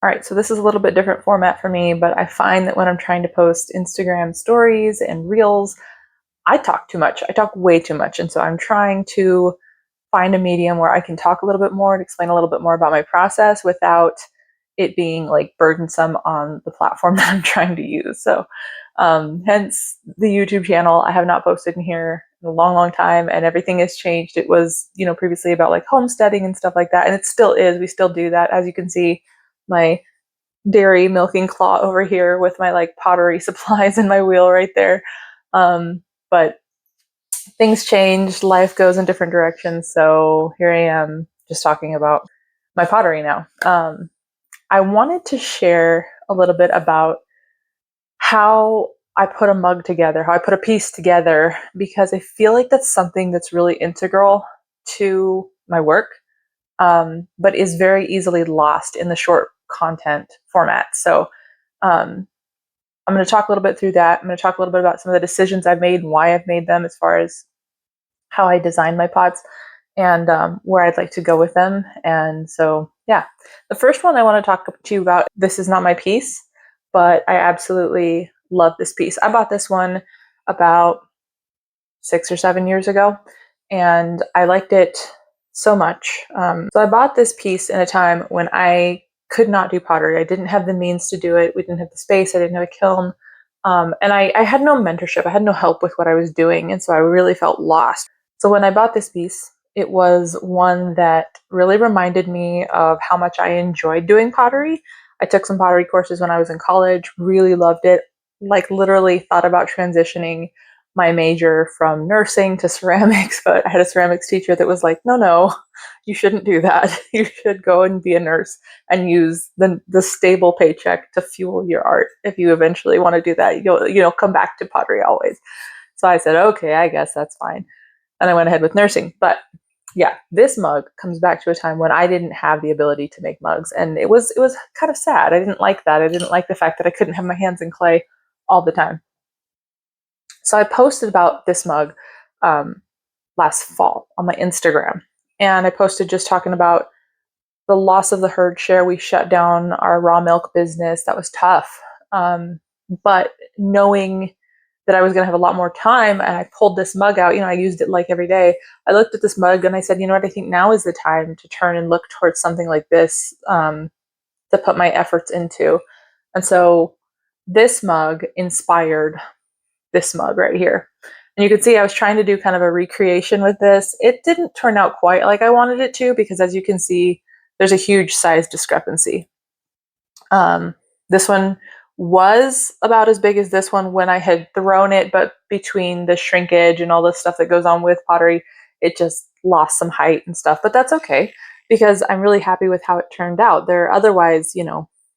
All right, so this is a little bit different format for me, but I find that when I'm trying to post Instagram stories and reels, I talk too much. I talk way too much. And so I'm trying to find a medium where I can talk a little bit more and explain a little bit more about my process without it being like burdensome on the platform that I'm trying to use. So hence the YouTube channel. I have not posted in here in a long, long time, and everything has changed. It was, previously about like homesteading and stuff like that. And it still is. We still do that. As you can see, my dairy milking claw over here with my like pottery supplies and my wheel right there. But things change, life goes in different directions. So here I am just talking about my pottery now. I wanted to share a little bit about how I put a mug together, how I put a piece together, because I feel like that's something that's really integral to my work, but is very easily lost in the short content format. So I'm going to talk a little bit through that. I'm going to talk a little bit about some of the decisions I've made and why I've made them as far as how I design my pots and where I'd like to go with them. And so, yeah, the first one I want to talk to you about, this is not my piece, but I absolutely love this piece. I bought this one about 6 or 7 years ago, and I liked it so much. So I bought this piece in a time when I could not do pottery. I didn't have the means to do it. We didn't have the space. I didn't have a kiln. And I had no mentorship. I had no help with what I was doing. And so I really felt lost. So when I bought this piece, it was one that really reminded me of how much I enjoyed doing pottery. I took some pottery courses when I was in college, really loved it, like literally thought about transitioning my major from nursing to ceramics, but I had a ceramics teacher that was like, no, you shouldn't do that. You should go and be a nurse and use the stable paycheck to fuel your art. If you eventually want to do that, you'll come back to pottery always. So I said, okay, I guess that's fine. And I went ahead with nursing. But yeah, this mug comes back to a time when I didn't have the ability to make mugs. And it was kind of sad. I didn't like that. I didn't like the fact that I couldn't have my hands in clay all the time. So I posted about this mug last fall on my Instagram. And I posted just talking about the loss of the herd share. We shut down our raw milk business. That was tough. But knowing that I was going to have a lot more time, and I pulled this mug out, I used it like every day. I looked at this mug and I said, you know what, I think now is the time to turn and look towards something like this to put my efforts into. And so this mug inspired this mug right here. And you can see I was trying to do kind of a recreation with this. It didn't turn out quite like I wanted it to, because as you can see, there's a huge size discrepancy. This one was about as big as this one when I had thrown it, but between the shrinkage and all the stuff that goes on with pottery, it just lost some height and stuff. But that's okay, because I'm really happy with how it turned out. They're otherwise,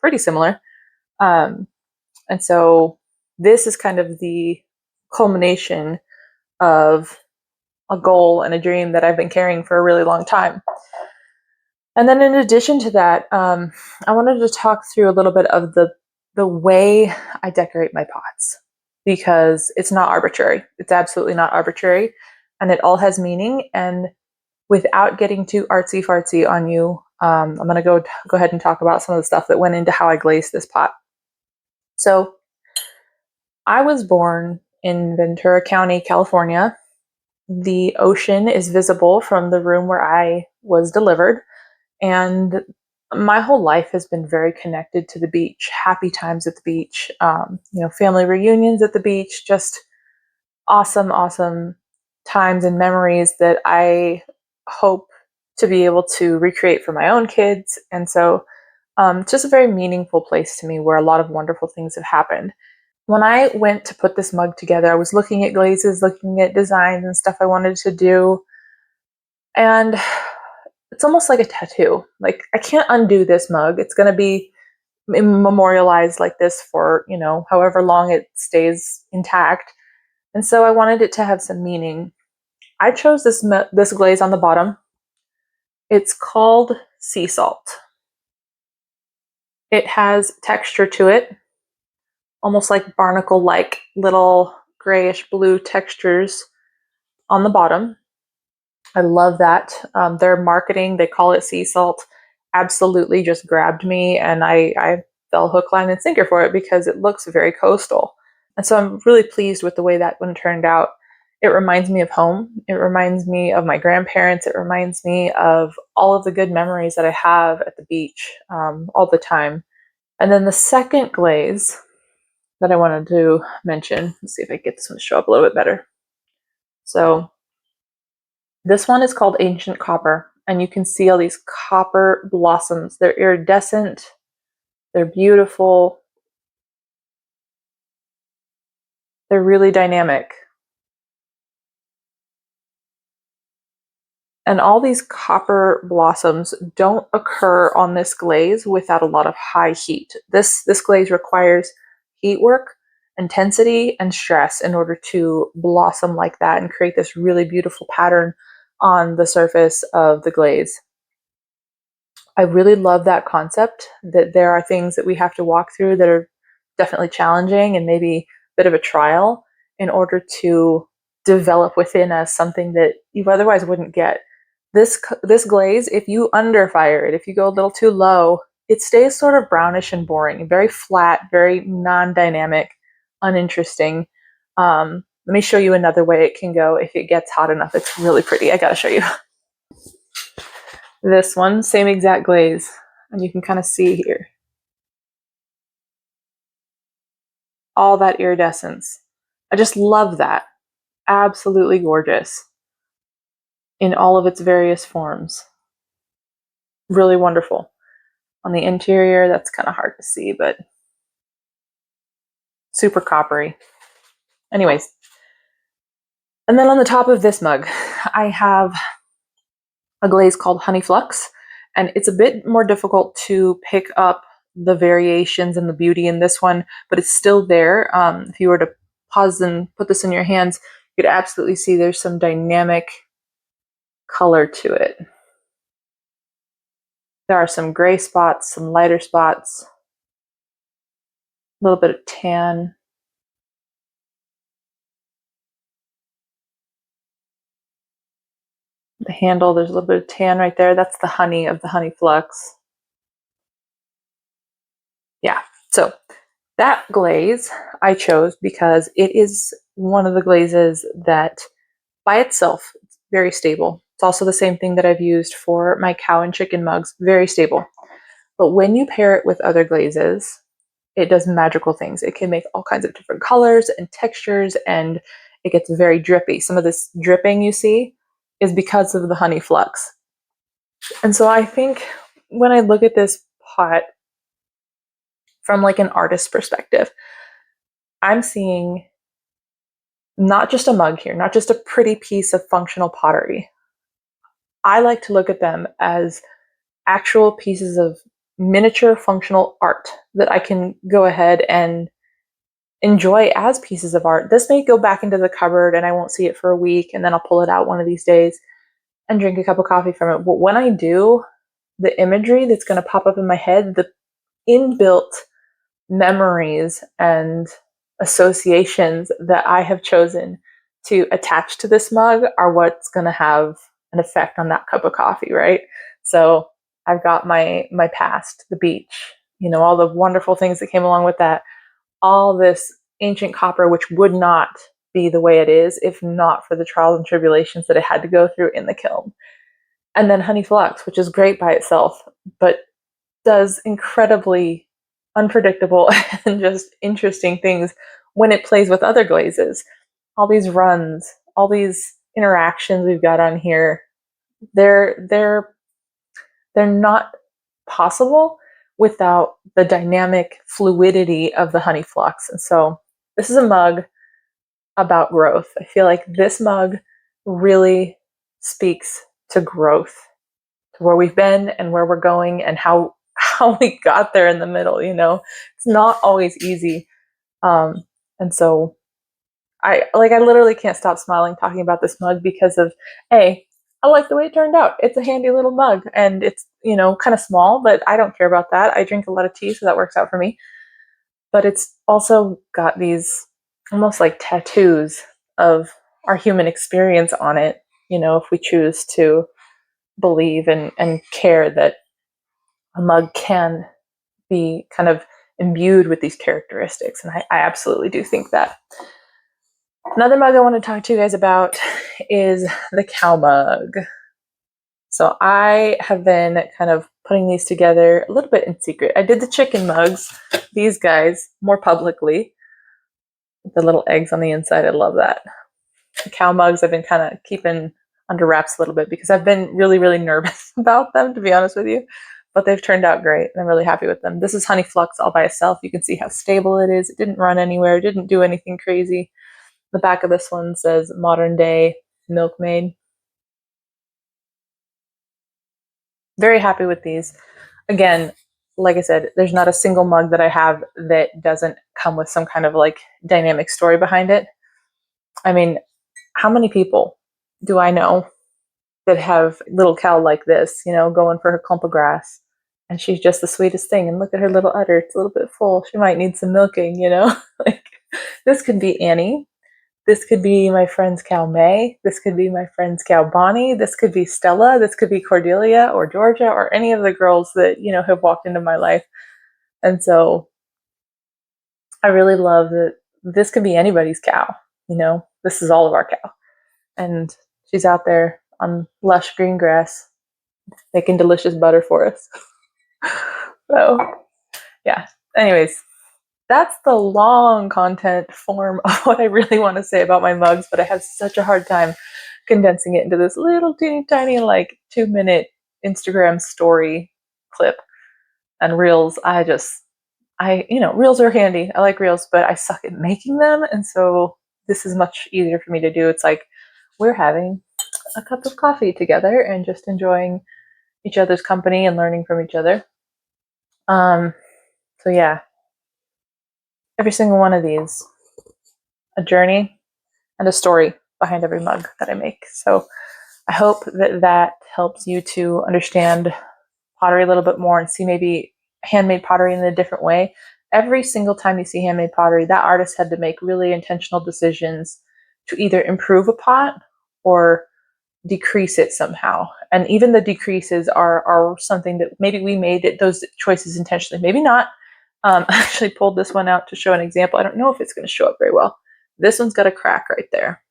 pretty similar. And so this is kind of the culmination of a goal and a dream that I've been carrying for a really long time. And then in addition to that, I wanted to talk through a little bit of the way I decorate my pots, because it's not arbitrary. It's absolutely not arbitrary, and it all has meaning. And without getting too artsy fartsy on you, I'm going to go ahead and talk about some of the stuff that went into how I glazed this pot. So I was born in Ventura County, California. The ocean is visible from the room where I was delivered. And my whole life has been very connected to the beach, happy times at the beach, family reunions at the beach, just awesome, awesome times and memories that I hope to be able to recreate for my own kids. And so just a very meaningful place to me where a lot of wonderful things have happened. When I went to put this mug together, I was looking at glazes, looking at designs and stuff I wanted to do. And it's almost like a tattoo. Like, I can't undo this mug. It's going to be memorialized like this for, however long it stays intact. And so I wanted it to have some meaning. I chose this glaze on the bottom. It's called sea salt. It has texture to it, almost like barnacle-like little grayish blue textures on the bottom. I love that. Their marketing, they call it sea salt. absolutely just grabbed me, and I fell hook, line, and sinker for it because it looks very coastal. And so I'm really pleased with the way that one turned out. It reminds me of home. It reminds me of my grandparents. It reminds me of all of the good memories that I have at the beach all the time. And then the second glaze that I wanted to mention, let's see if I can get this one to show up a little bit better. So this one is called Ancient Copper, and you can see all these copper blossoms. They're iridescent, they're beautiful, they're really dynamic. And all these copper blossoms don't occur on this glaze without a lot of high heat. This glaze requires heat work, intensity, and stress in order to blossom like that and create this really beautiful pattern on the surface of the glaze. I really love that concept, that there are things that we have to walk through that are definitely challenging and maybe a bit of a trial in order to develop within us something that you otherwise wouldn't get. This glaze, if you underfire it, if you go a little too low, it stays sort of brownish and boring, very flat, very non-dynamic, uninteresting. Let me show you another way it can go if it gets hot enough. It's really pretty. I gotta show you. This one, same exact glaze, and you can kind of see here all that iridescence. I just love that. Absolutely gorgeous in all of its various forms. Really wonderful. On the interior, that's kind of hard to see, but super coppery. Anyways, and then on the top of this mug, I have a glaze called Honey Flux, and it's a bit more difficult to pick up the variations and the beauty in this one, but it's still there. If you were to pause and put this in your hands, you could absolutely see there's some dynamic color to it. There are some gray spots, some lighter spots, a little bit of tan. The handle, there's a little bit of tan right there. That's the honey of the Honey Flux. Yeah, so that glaze I chose because it is one of the glazes that by itself, it's very stable. It's also the same thing that I've used for my cow and chicken mugs, very stable. But when you pair it with other glazes, it does magical things. It can make all kinds of different colors and textures, and it gets very drippy. Some of this dripping you see is because of the Honey Flux. And so I think when I look at this pot from like an artist's perspective, I'm seeing not just a mug here, not just a pretty piece of functional pottery. I like to look at them as actual pieces of miniature functional art that I can go ahead and enjoy as pieces of art. This may go back into the cupboard and I won't see it for a week, and then I'll pull it out one of these days and drink a cup of coffee from it. But when I do, the imagery that's going to pop up in my head, the inbuilt memories and associations that I have chosen to attach to this mug are what's going to have an effect on that cup of coffee, right? So I've got my past, the beach, all the wonderful things that came along with that, all this ancient copper, which would not be the way it is if not for the trials and tribulations that it had to go through in the kiln. And then Honey Flux, which is great by itself, but does incredibly unpredictable and just interesting things when it plays with other glazes. All these runs, all these interactions we've got on here, they're not possible without the dynamic fluidity of the Honey Flux. And so this is a mug about growth. I feel like this mug really speaks to growth, to where we've been and where we're going and how we got there in the middle. It's not always easy. And so I literally can't stop smiling talking about this mug because of I like the way it turned out. It's a handy little mug, and it's kind of small, but I don't care about that. I drink a lot of tea, so that works out for me. But it's also got these almost like tattoos of our human experience on it, if we choose to believe and care that a mug can be kind of imbued with these characteristics. And I absolutely do think that. Another mug I want to talk to you guys about is the cow mug. So I have been kind of putting these together a little bit in secret. I did the chicken mugs, these guys, more publicly. The little eggs on the inside, I love that. The cow mugs I've been kind of keeping under wraps a little bit because I've been really, really nervous about them, to be honest with you. But they've turned out great, and I'm really happy with them. This is Honey Flux all by itself. You can see how stable it is. It didn't run anywhere. It didn't do anything crazy. The back of this one says Modern Day Milkmaid. Very happy with these. Again, like I said, there's not a single mug that I have that doesn't come with some kind of like dynamic story behind it. I mean, how many people do I know that have little cow like this, you know, going for her clump of grass? And she's just the sweetest thing. And look at her little udder. It's a little bit full. She might need some milking, you know? Like, this could be Annie. This could be my friend's cow May. This could be my friend's cow Bonnie. This could be Stella. This could be Cordelia or Georgia or any of the girls that, you know, have walked into my life. And so I really love that this could be anybody's cow, you know? This is all of our cow. And she's out there on lush green grass making delicious butter for us. So, yeah. Anyways, that's the long content form of what I really want to say about my mugs, but I have such a hard time condensing it into this little teeny tiny, like 2-minute Instagram story clip. And reels, reels are handy. I like reels, but I suck at making them. And so this is much easier for me to do. It's like we're having a cup of coffee together and just enjoying each other's company and learning from each other. So yeah, every single one of these, a journey and a story behind every mug that I make. So I hope that that helps you to understand pottery a little bit more and see maybe handmade pottery in a different way. Every single time you see handmade pottery, that artist had to make really intentional decisions to either improve a pot or decrease it somehow. And even the decreases are something that maybe we made those choices intentionally, maybe not. I actually pulled this one out to show an example. I don't know if it's going to show up very well. This one's got a crack right there.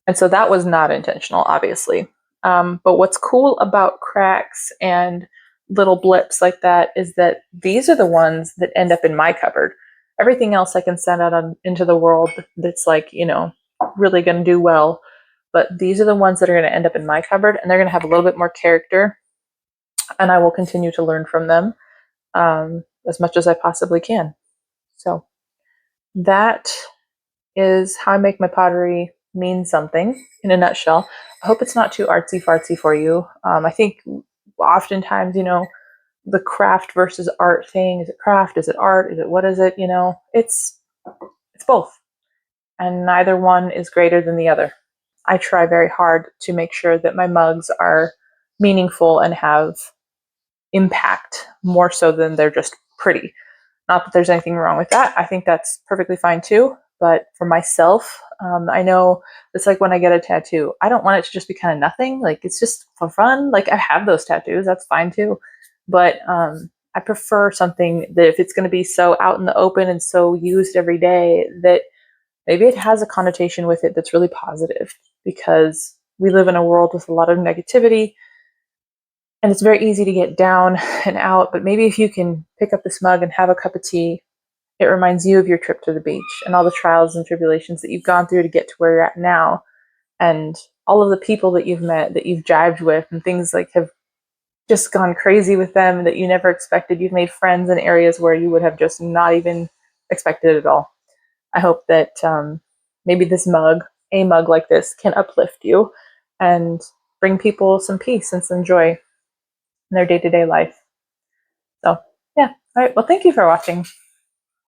And so that was not intentional, obviously. But what's cool about cracks and little blips like that is that these are the ones that end up in my cupboard. Everything else I can send out into the world that's like, you know, really going to do well. But these are the ones that are going to end up in my cupboard, and they're going to have a little bit more character. And I will continue to learn from them as much as I possibly can. So that is how I make my pottery mean something in a nutshell. I hope it's not too artsy fartsy for you. I think oftentimes, you know, the craft versus art thing, is it craft? Is it art? Is it, what is it? You know, it's both. And neither one is greater than the other. I try very hard to make sure that my mugs are meaningful and have impact more so than they're just pretty. Not that there's anything wrong with that. I think that's perfectly fine too. But for myself, I know it's like when I get a tattoo, I don't want it to just be kind of nothing. Like, it's just for fun. Like, I have those tattoos. That's fine too. But I prefer something that if it's going to be so out in the open and so used every day, that maybe it has a connotation with it that's really positive, because we live in a world with a lot of negativity and it's very easy to get down and out. But maybe if you can pick up this mug and have a cup of tea, it reminds you of your trip to the beach and all the trials and tribulations that you've gone through to get to where you're at now, and all of the people that you've met, that you've jived with, and things like have just gone crazy with them that you never expected. You've made friends in areas where you would have just not even expected it at all. I hope that maybe a mug like this, can uplift you and bring people some peace and some joy in their day-to-day life. So, yeah. All right. Well, thank you for watching.